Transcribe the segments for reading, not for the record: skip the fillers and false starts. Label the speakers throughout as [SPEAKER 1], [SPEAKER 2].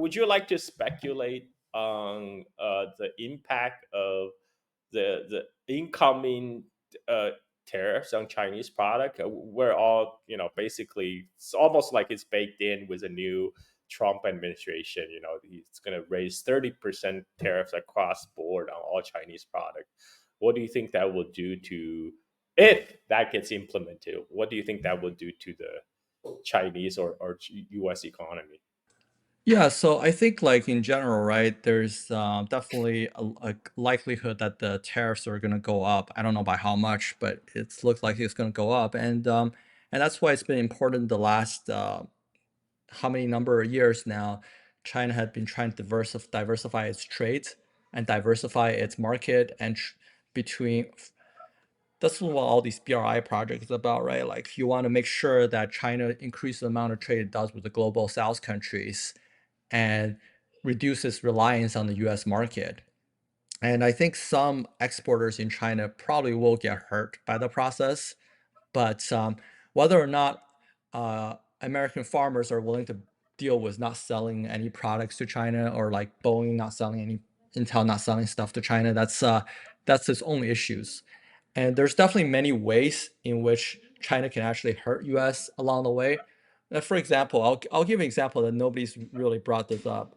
[SPEAKER 1] would you like to speculate on the impact of the incoming uh, tariffs on Chinese product? We're all, basically it's almost like it's baked in with a new Trump administration. He's going to raise 30% tariffs across board on all Chinese product. What do you think that will do to, if that gets implemented? What do you think that will do to the Chinese or U.S. economy?
[SPEAKER 2] Yeah, so I think like in general, right, there's definitely a likelihood that the tariffs are going to go up. I don't know by how much, but it looks like it's going to go up, and that's why it's been important the last how many number of years now. China had been trying to diversify its trade and diversify its market between. That's what all these BRI projects is about, right? Like you want to make sure that China increases the amount of trade it does with the global South countries and reduces reliance on the US market. And I think some exporters in China probably will get hurt by the process, but whether or not American farmers are willing to deal with not selling any products to China, or like Boeing not selling any, Intel not selling stuff to China, that's its own issues. And there's definitely many ways in which China can actually hurt US along the way. For example, I'll give an example that nobody's really brought this up.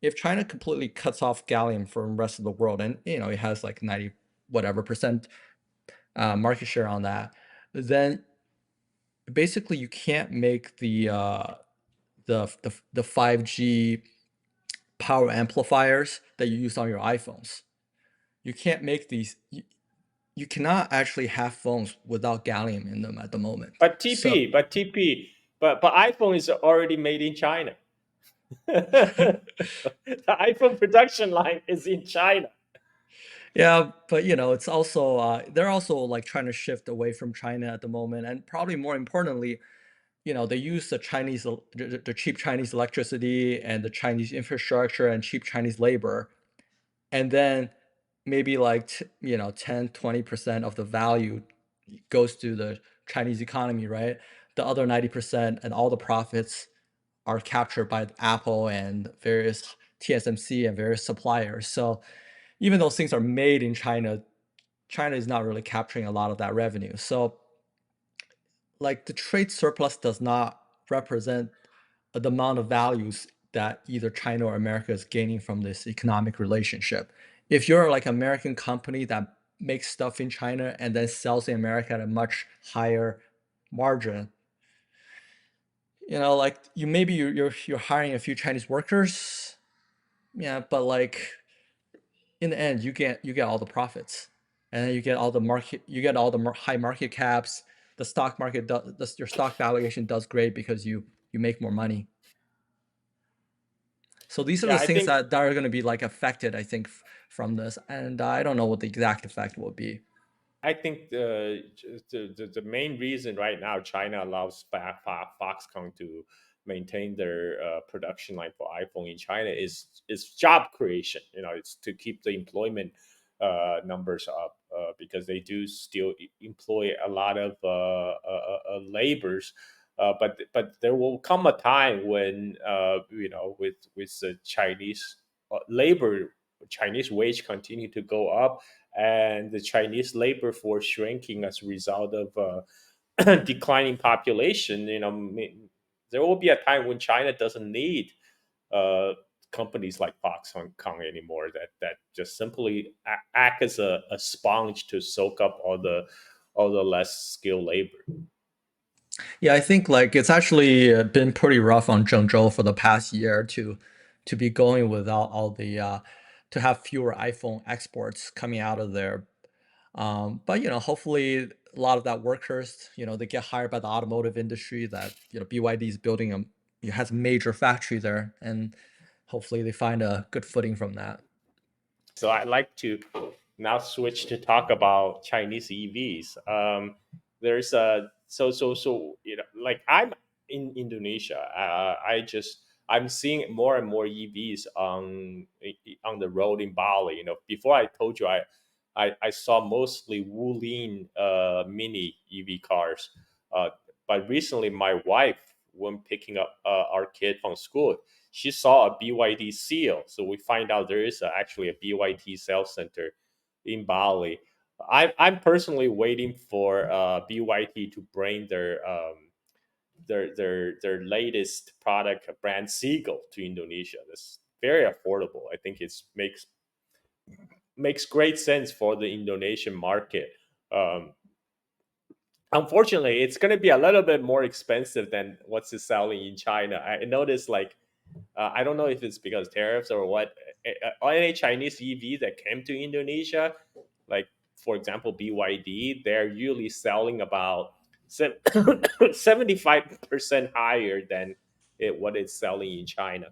[SPEAKER 2] If China completely cuts off gallium from the rest of the world, and it has like 90 whatever percent market share on that, then basically you can't make the 5G power amplifiers that you use on your iPhones. You can't make these. You cannot actually have phones without gallium in them at the moment.
[SPEAKER 1] But
[SPEAKER 2] So
[SPEAKER 1] but iPhone is already made in China. The iPhone production line is in China.
[SPEAKER 2] yeah, but it's also they're also like trying to shift away from China at the moment, and probably more importantly, they use the cheap Chinese electricity and the Chinese infrastructure and cheap Chinese labor, and then maybe like 10-20% of the value goes to the Chinese economy, right? The other 90% and all the profits are captured by Apple and various TSMC and various suppliers. So even though things are made in China, China is not really capturing a lot of that revenue. So like the trade surplus does not represent the amount of values that either China or America is gaining from this economic relationship. If you're like an American company that makes stuff in China and then sells in America at a much higher margin, like you're hiring a few Chinese workers, yeah, but like in the end you get all the profits, and then you get all the high market caps. The stock market your stock valuation does great because you make more money. So these are
[SPEAKER 1] Yeah,
[SPEAKER 2] the
[SPEAKER 1] I
[SPEAKER 2] things
[SPEAKER 1] think
[SPEAKER 2] that are going to be like affected, I think, from this, and I don't know what the exact effect will be.
[SPEAKER 1] I think the main reason right now China allows Foxconn to maintain their production line for iPhone in China is job creation. It's to keep the employment numbers up, because they do still employ a lot of laborers. But there will come a time when, with the Chinese labor, Chinese wage continue to go up, and the Chinese labor force shrinking as a result of declining population. There will be a time when China doesn't need uh, companies like Foxconn anymore, that just simply act as a sponge to soak up all the less skilled labor.
[SPEAKER 2] Yeah, I think like it's actually been pretty rough on Zhengzhou for the past year to be going without all the to have fewer iPhone exports coming out of there. But hopefully a lot of that workers, they get hired by the automotive industry that BYD is building has a major factory there, and hopefully they find a good footing from that.
[SPEAKER 1] So I'd like to now switch to talk about Chinese EVs. There's a so like I'm in Indonesia. I'm seeing more and more EVs on the road in Bali. Before I told you I saw mostly Wulin mini EV cars. But recently, my wife, when picking up our kid from school, she saw a BYD seal. So we find out there is actually a BYD sales center in Bali. I'm personally waiting for BYD to bring their latest product brand Seagull to Indonesia. That's very affordable. I think it makes great sense for the Indonesian market. Um, Unfortunately, it's going to be a little bit more expensive than what's it selling in China. I noticed, like, I don't know if it's because tariffs or what. Any Chinese EV that came to Indonesia, like for example BYD, they're usually selling about 75% higher than what it's selling in China.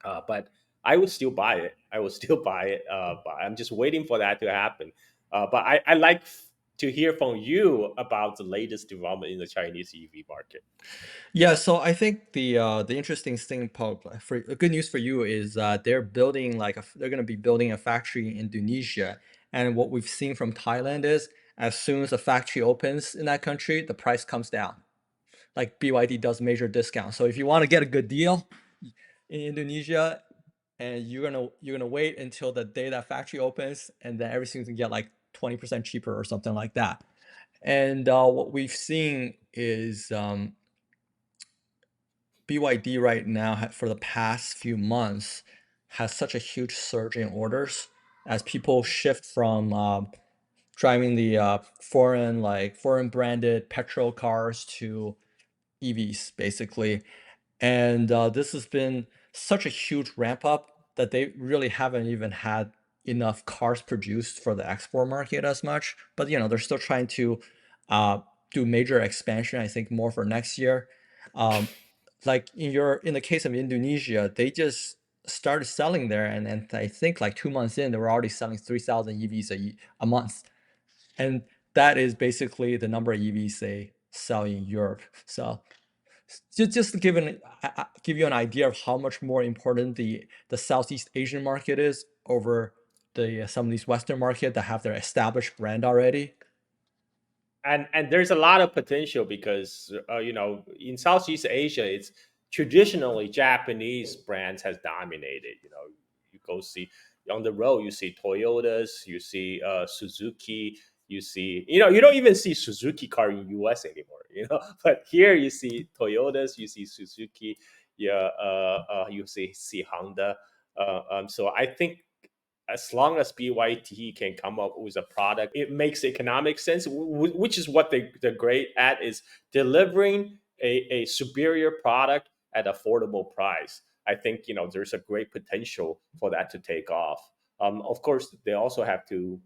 [SPEAKER 1] But I would still buy it. I would still buy it. But I'm just waiting for that to happen. But I like to hear from you about the latest development in the Chinese EV market.
[SPEAKER 2] Yeah, so I think the interesting thing, Paul, for good news for you is they're building they're going to be building a factory in Indonesia, and what we've seen from Thailand is as soon as a factory opens in that country, the price comes down. Like BYD does major discounts. So if you want to get a good deal in Indonesia, and you're gonna wait until the day that factory opens, and then everything's gonna get like 20% cheaper or something like that. And what we've seen is BYD right now for the past few months has such a huge surge in orders as people shift from driving the foreign branded petrol cars to EVs basically. And this has been such a huge ramp up that they really haven't even had enough cars produced for the export market as much. But they're still trying to uh, do major expansion. I think more for next year. Um, like in the case of Indonesia, they just started selling there, and I think like 2 months in, they were already selling 3,000 EVs a month, and that is basically the number of EVs they sell in Europe. So just to give you an idea of how much more important the Southeast Asian market is over some of these Western market that have their established brand already.
[SPEAKER 1] And there's a lot of potential because in Southeast Asia, it's traditionally Japanese brands has dominated. You go see on the road, you see Toyotas, you see Suzuki, you see you don't even see Suzuki car in US anymore. But here you see Toyotas, you see Suzuki, yeah, you see Honda. So I think as long as BYT can come up with a product, it makes economic sense, which is what they're great at, is delivering a superior product at affordable price. I think there's a great potential for that to take off. Of course, they also have to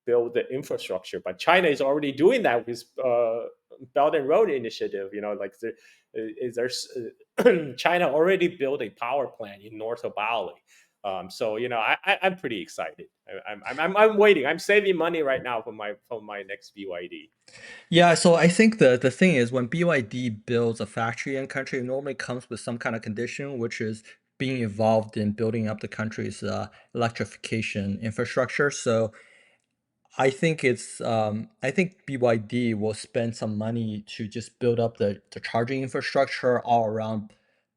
[SPEAKER 1] build the infrastructure, but China is already doing that with Belt and Road Initiative. Like there's China already built a power plant in north of Bali. So I'm pretty excited. I'm waiting. I'm saving money right now for my next BYD.
[SPEAKER 2] Yeah, so I think the thing is when BYD builds a factory in country, it normally comes with some kind of condition, which is being involved in building up the country's electrification infrastructure. So I think BYD will spend some money to just build up the charging infrastructure all around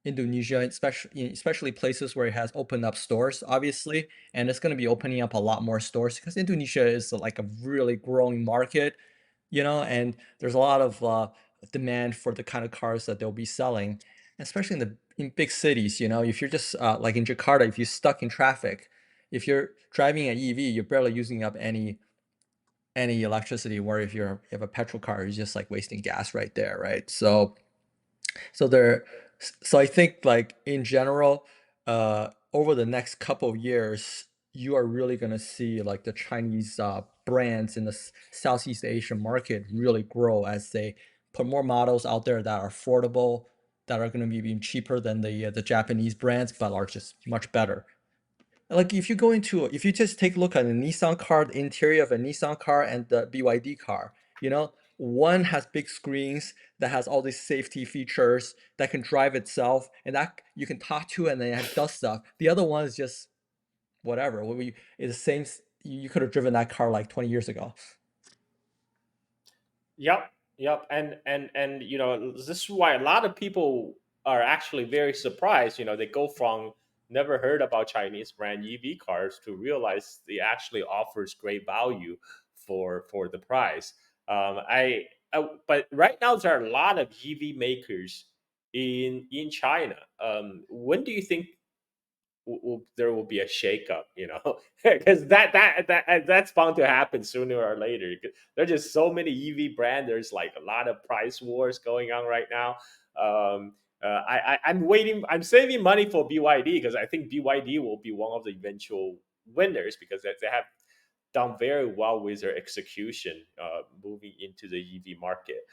[SPEAKER 2] Indonesia, especially places where it has opened up stores, obviously, and it's going to be opening up a lot more stores because Indonesia is like a really growing market, and there's a lot of demand for the kind of cars that they'll be selling, especially in big cities. If you're just like in Jakarta, if you're stuck in traffic, if you're driving an EV, you're barely using up any electricity, where if you have a petrol car, you're just like wasting gas right there, right? So there so I think like in general, over the next couple of years, you are really going to see like the Chinese brands in the Southeast Asian market really grow as they put more models out there that are affordable, that are going to be even cheaper than the Japanese brands, but are just much better. Like if you just take a look at the Nissan car, the interior of a Nissan car and the BYD car, one has big screens that has all these safety features that can drive itself and that you can talk to and then it does stuff. The other one is just whatever. It's the same. You could have driven that car like 20 years ago.
[SPEAKER 1] Yep, yep, and this is why a lot of people are actually very surprised. They go from never heard about Chinese brand EV cars to realize they actually offers great value for the price. But right now there are a lot of EV makers in China. When do you think there will be a shakeup? Because that's bound to happen sooner or later. 'Cause there's just so many EV brands. There's like a lot of price wars going on right now. I'm waiting. I'm saving money for BYD because I think BYD will be one of the eventual winners because they have done very well with their execution moving into the EV market.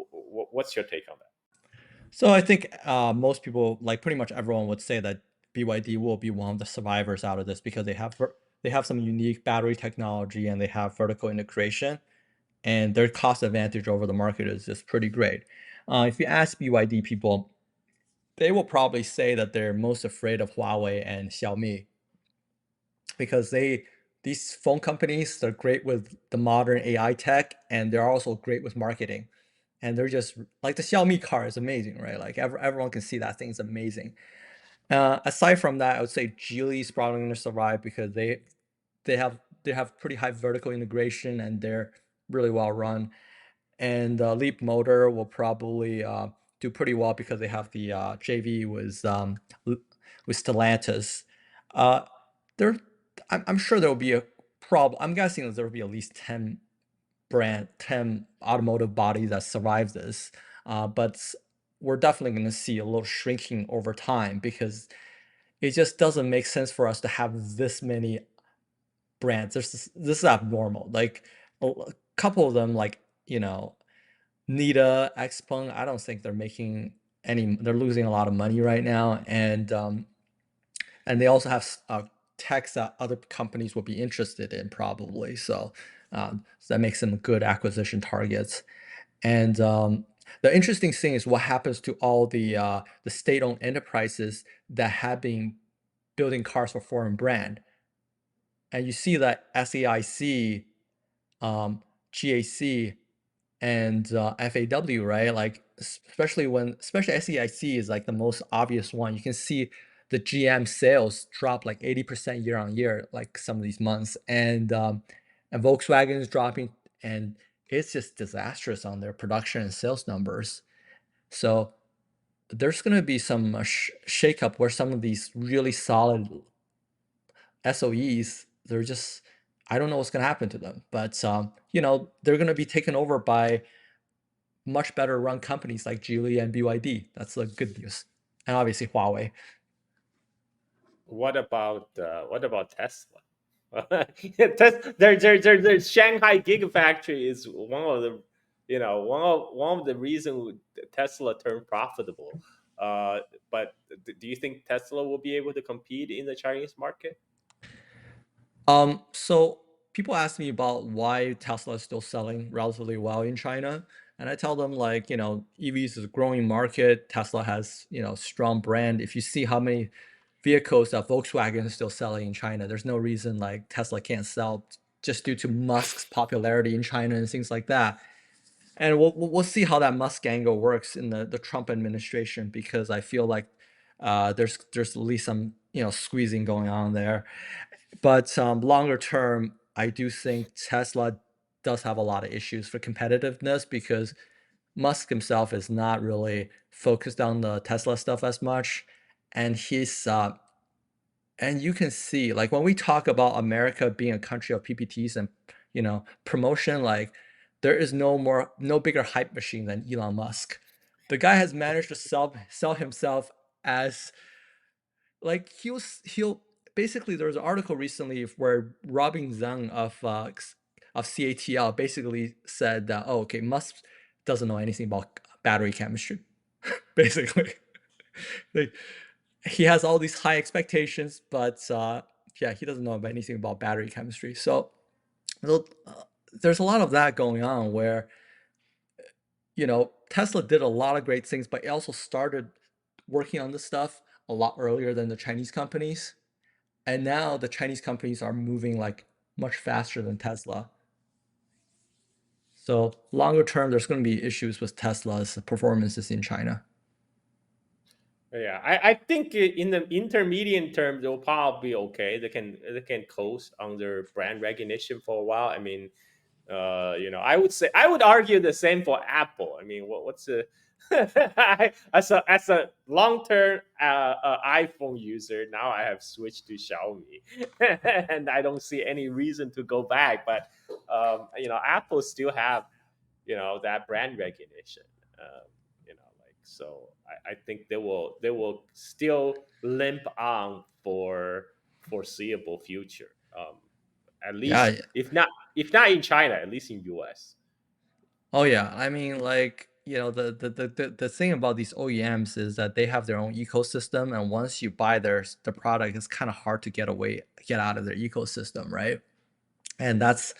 [SPEAKER 1] What's your take on that?
[SPEAKER 2] So I think most people, like pretty much everyone, would say that BYD will be one of the survivors out of this because they have some unique battery technology and they have vertical integration, and their cost advantage over the market is just pretty great. If you ask BYD people, they will probably say that they're most afraid of Huawei and Xiaomi because these phone companies, they're great with the modern AI tech and they're also great with marketing. And they're just like the Xiaomi car is amazing, right? Like everyone can see that thing's amazing. Aside from that, I would say Geely's probably going to survive because they have pretty high vertical integration and they're really well run. And Leap Motor will probably do pretty well because they have the JV with Stellantis. Uh, there, I'm sure there will be a problem. I'm guessing that there will be at least 10 automotive bodies that survive this. But we're definitely going to see a little shrinking over time because it just doesn't make sense for us to have this many brands. This is abnormal. Like a couple of them, like Nita, Xpeng, I don't think they're making any. They're losing a lot of money right now, and they also have techs that other companies will be interested in probably. So that makes them good acquisition targets. And the interesting thing is what happens to all the state-owned enterprises that have been building cars for foreign brand. And you see that SAIC, um, GAC, and FAW, right? Like especially SAIC is like the most obvious one. You can see the GM sales drop like 80% year on year, like some of these months, and Volkswagen is dropping, and it's just disastrous on their production and sales numbers. So there's going to be some shakeup where some of these really solid SOEs, they're just, I don't know what's going to happen to them, but they're going to be taken over by much better run companies like Geely and BYD. That's the good news, and obviously Huawei.
[SPEAKER 1] What about Tesla? Their Shanghai Gigafactory is one of the one of the reasons Tesla turned profitable. Uh, but do you think Tesla will be able to compete in the Chinese market?
[SPEAKER 2] So people ask me about why Tesla is still selling relatively well in China, and I tell them like, EVs is a growing market. Tesla has, strong brand. If you see how many vehicles that Volkswagen is still selling in China, there's no reason like Tesla can't sell just due to Musk's popularity in China and things like that. And we'll see how that Musk angle works in the Trump administration because I feel like there's at least some squeezing going on there. But longer term, I do think Tesla does have a lot of issues for competitiveness because Musk himself is not really focused on the Tesla stuff as much, and and you can see like when we talk about America being a country of PPTs and promotion, like there is no bigger hype machine than Elon Musk. The guy has managed to sell himself as like he'll basically there was an article recently where Robin Zhang of CATL basically said that, oh, okay, Musk doesn't know anything about battery chemistry. Basically, like, he has all these high expectations, but yeah, he doesn't know about anything about battery chemistry. So so, there's a lot of that going on where Tesla did a lot of great things, but it also started working on this stuff a lot earlier than the Chinese companies. And now the Chinese companies are moving like much faster than Tesla. So longer term, there's going to be issues with Tesla's performances in China.
[SPEAKER 1] Yeah, I think in the intermediate term they'll probably be okay. They can coast under brand recognition for a while. I mean, I would say I would argue the same for Apple. I mean, what's the as a long term iPhone user, now I have switched to Xiaomi, and I don't see any reason to go back. But Apple still have that brand recognition. Like so, I think they will still limp on for foreseeable future. At least
[SPEAKER 2] Yeah.
[SPEAKER 1] if not in China, at least in US.
[SPEAKER 2] Oh yeah. I mean, like, the thing about these OEMs is that they have their own ecosystem, and once you buy the product, it's kind of hard to get out of their ecosystem, right? And that's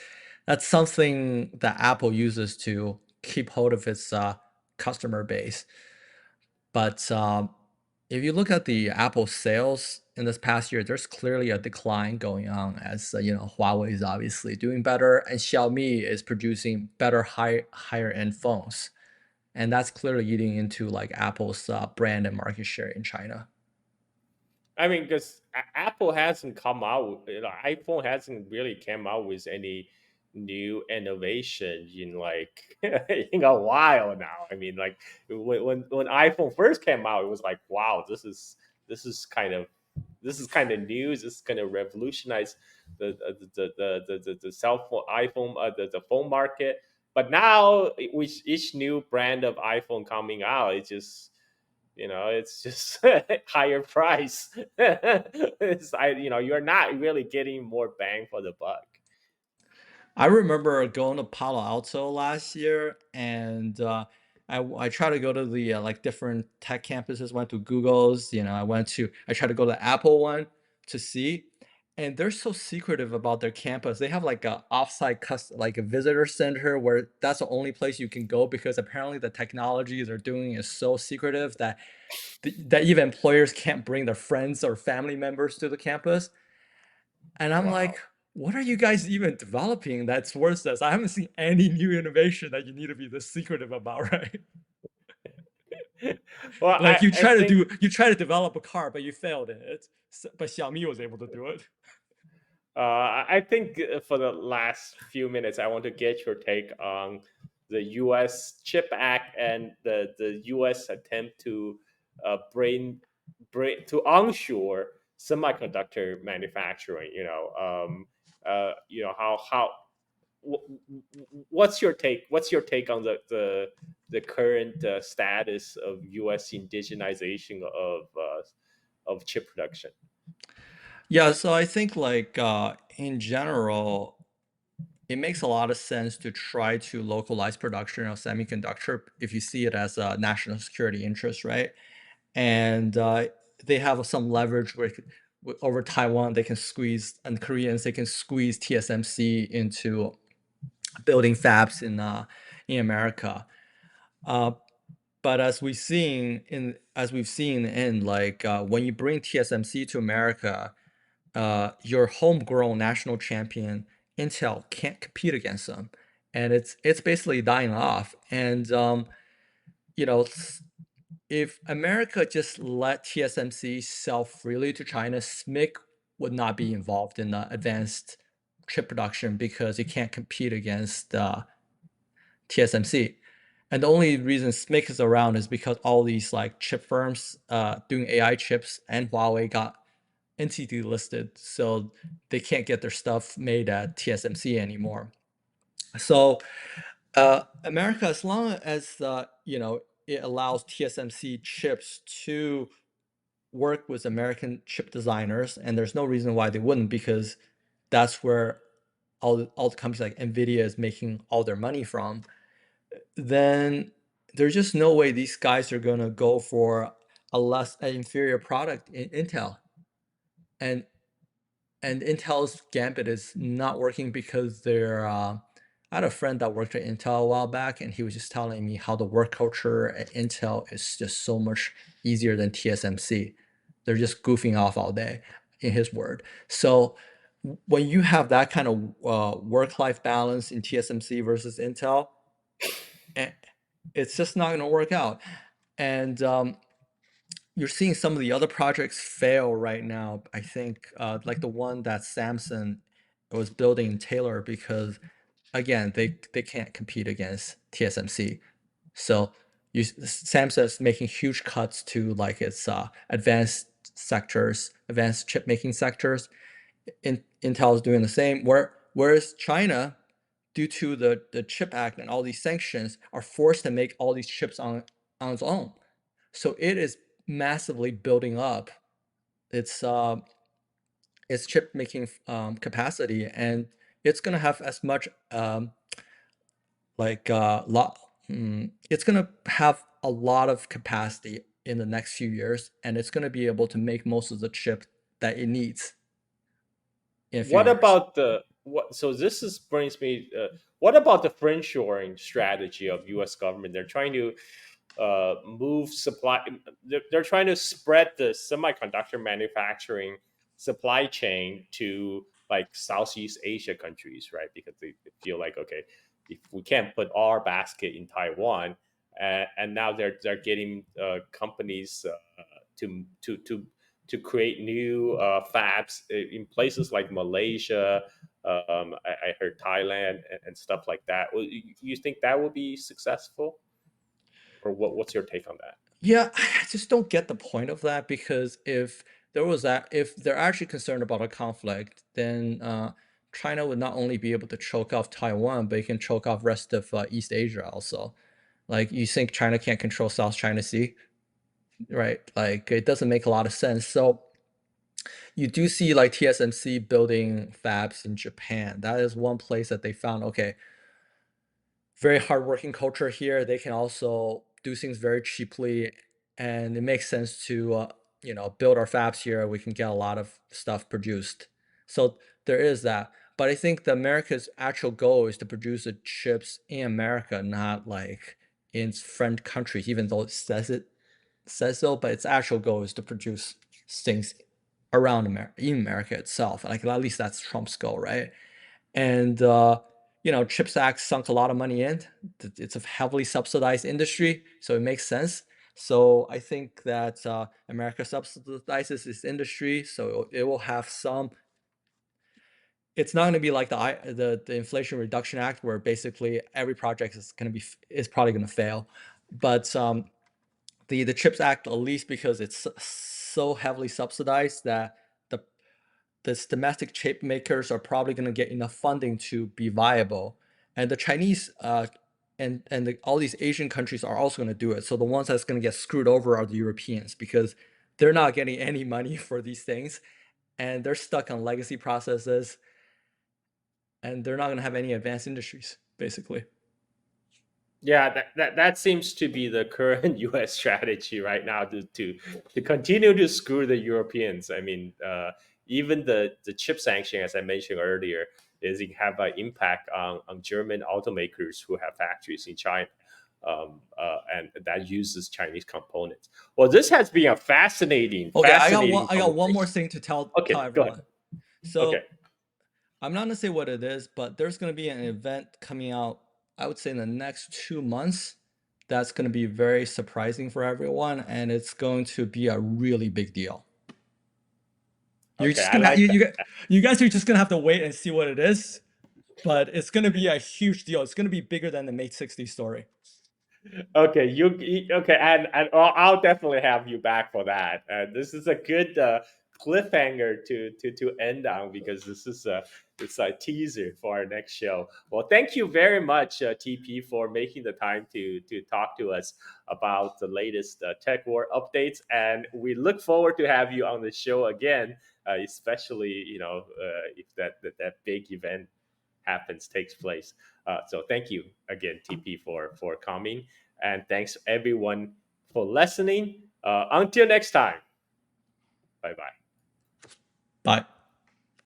[SPEAKER 2] something that Apple uses to keep hold of its customer base. But if you look at the Apple sales in this past year, there's clearly a decline going on as Huawei is obviously doing better, and Xiaomi is producing better higher end phones, and that's clearly eating into like Apple's brand and market share in China.
[SPEAKER 1] I mean, because Apple hasn't come out, iPhone hasn't really come out with any new innovation in like in a while now. I mean, like when iPhone first came out, it was like, wow, this is kind of this is kind of new. This is going to revolutionize the cell phone iPhone the phone market. But now with each new brand of iPhone coming out, it's just higher price. You're not really getting more bang for the buck.
[SPEAKER 2] I remember going to Palo Alto last year, and I tried to go to the like different tech campuses. Went to Google's, I tried to go to the Apple one to see, and they're so secretive about their campus. They have like a offsite like a visitor center where that's the only place you can go because apparently the technology they're doing is so secretive that that even employers can't bring their friends or family members to the campus. And I'm like,
[SPEAKER 1] Wow.
[SPEAKER 2] what are you guys even developing that's worth this? I haven't seen any new innovation that you need to be this secretive about, right?
[SPEAKER 1] Well,
[SPEAKER 2] Like
[SPEAKER 1] I think
[SPEAKER 2] you try to develop a car, but you failed in it. But Xiaomi was able to do it.
[SPEAKER 1] I think for the last few minutes, I want to get your take on the U.S. Chip Act and the U.S. attempt to bring to onshore semiconductor manufacturing. How what's your take? What's your take on the current status of U.S. indigenization of chip production?
[SPEAKER 2] Yeah, so I think like in general, it makes a lot of sense to try to localize production of semiconductor if you see it as a national security interest, right? And they have some leverage over Taiwan. They can squeeze, and Koreans they can squeeze TSMC into building fabs in America. Uh, but as we've seen in like when you bring TSMC to America, your homegrown national champion Intel can't compete against them, and it's basically dying off. And you know, if America just let TSMC sell freely to China, SMIC would not be involved in the advanced chip production because it can't compete against TSMC. And the only reason SMIC is around is because all these like chip firms doing AI chips and Huawei got entity listed, so they can't get their stuff made at TSMC anymore. So America, as long as it allows TSMC chips to work with American chip designers, and there's no reason why they wouldn't, because that's where all the companies like Nvidia is making all their money from. Then there's just no way these guys are gonna go for an inferior product in Intel. And Intel's gambit is not working because they're. I had a friend that worked at Intel a while back, and he was just telling me how the work culture at Intel is just so much easier than TSMC. They're just goofing off all day, in his word. So when you have that kind of work-life balance in TSMC versus Intel, eh, it's just not going to work out. And you're seeing some of the other projects fail right now. I think, like the one that Samsung was building in Taylor because again, they can't compete against TSMC. So Samsung is making huge cuts to like its advanced sectors, advanced chip making sectors. Intel is doing the same. Whereas China, due to the Chip Act and all these sanctions, are forced to make all these chips on its own. So it is massively building up its its chip making capacity, and it's gonna have as much like lot. It's gonna have a lot of capacity in the next few years, and it's gonna be able to make most of the chip that it needs in a few
[SPEAKER 1] What
[SPEAKER 2] years.
[SPEAKER 1] about the what? So this is brings me. What about the friendshoring strategy of U.S. government? They're trying to move supply. They're trying to spread the semiconductor manufacturing supply chain to like Southeast Asia countries, right? Because they feel like, okay, if we can't put our basket in Taiwan, and now they're getting companies to to create new fabs in places like Malaysia. I heard Thailand and stuff like that. You think that would be successful, or what's your take on that?
[SPEAKER 2] Yeah, I just don't get the point of that because if they're actually concerned about a conflict, then China would not only be able to choke off Taiwan, but it can choke off rest of East Asia also. Like you think China can't control South China Sea, right? Like it doesn't make a lot of sense. So you do see like TSMC building fabs in Japan. That is one place that they found, okay, very hardworking culture here. They can also do things very cheaply, and it makes sense to build our fabs here. We can get a lot of stuff produced. So there is that. But I think the America's actual goal is to produce the chips in America, not like in friend countries, even though it says so, but its actual goal is to produce things around America, in America itself. Like at least that's Trump's goal, right? And CHIPS Act sunk a lot of money in. It's a heavily subsidized industry, so it makes sense. So I think that America subsidizes this industry, so it will have some. It's not going to be like the Inflation Reduction Act, where basically every project is probably going to fail. But the CHIPS Act, at least because it's so heavily subsidized that the this domestic chip makers are probably going to get enough funding to be viable, and the Chinese all these Asian countries are also going to do it. So the ones that's going to get screwed over are the Europeans because they're not getting any money for these things, and they're stuck on legacy processes, and they're not going to have any advanced industries basically.
[SPEAKER 1] Yeah, that seems to be the current U.S. strategy right now to continue to screw the Europeans. I mean, even the chip sanction, as I mentioned earlier, is it have an impact on German automakers who have factories in China, and that uses Chinese components. Well, this has been a
[SPEAKER 2] Okay,
[SPEAKER 1] fascinating
[SPEAKER 2] I got one more
[SPEAKER 1] conversation.
[SPEAKER 2] thing to tell
[SPEAKER 1] Okay, go ahead.
[SPEAKER 2] everyone.
[SPEAKER 1] Okay,
[SPEAKER 2] So I'm not gonna say what it is, but there's gonna be an event coming out, I would say in the next 2 months, that's gonna be very surprising for everyone, and it's going to be a really big deal. You're
[SPEAKER 1] okay,
[SPEAKER 2] just
[SPEAKER 1] I
[SPEAKER 2] gonna
[SPEAKER 1] like that.
[SPEAKER 2] you guys are just gonna have to wait and see what it is, but it's gonna be a huge deal. It's gonna be bigger than the Mate 60 story.
[SPEAKER 1] Okay, okay, and I'll definitely have you back for that. This is a good cliffhanger to end on because this is it's a teaser for our next show. Well, thank you very much, TP, for making the time to talk to us about the latest tech war updates, and we look forward to have you on the show again, especially if that big event happens takes place. So thank you again, TP, for coming, and thanks everyone for listening. Until next time, bye bye.
[SPEAKER 2] Bye.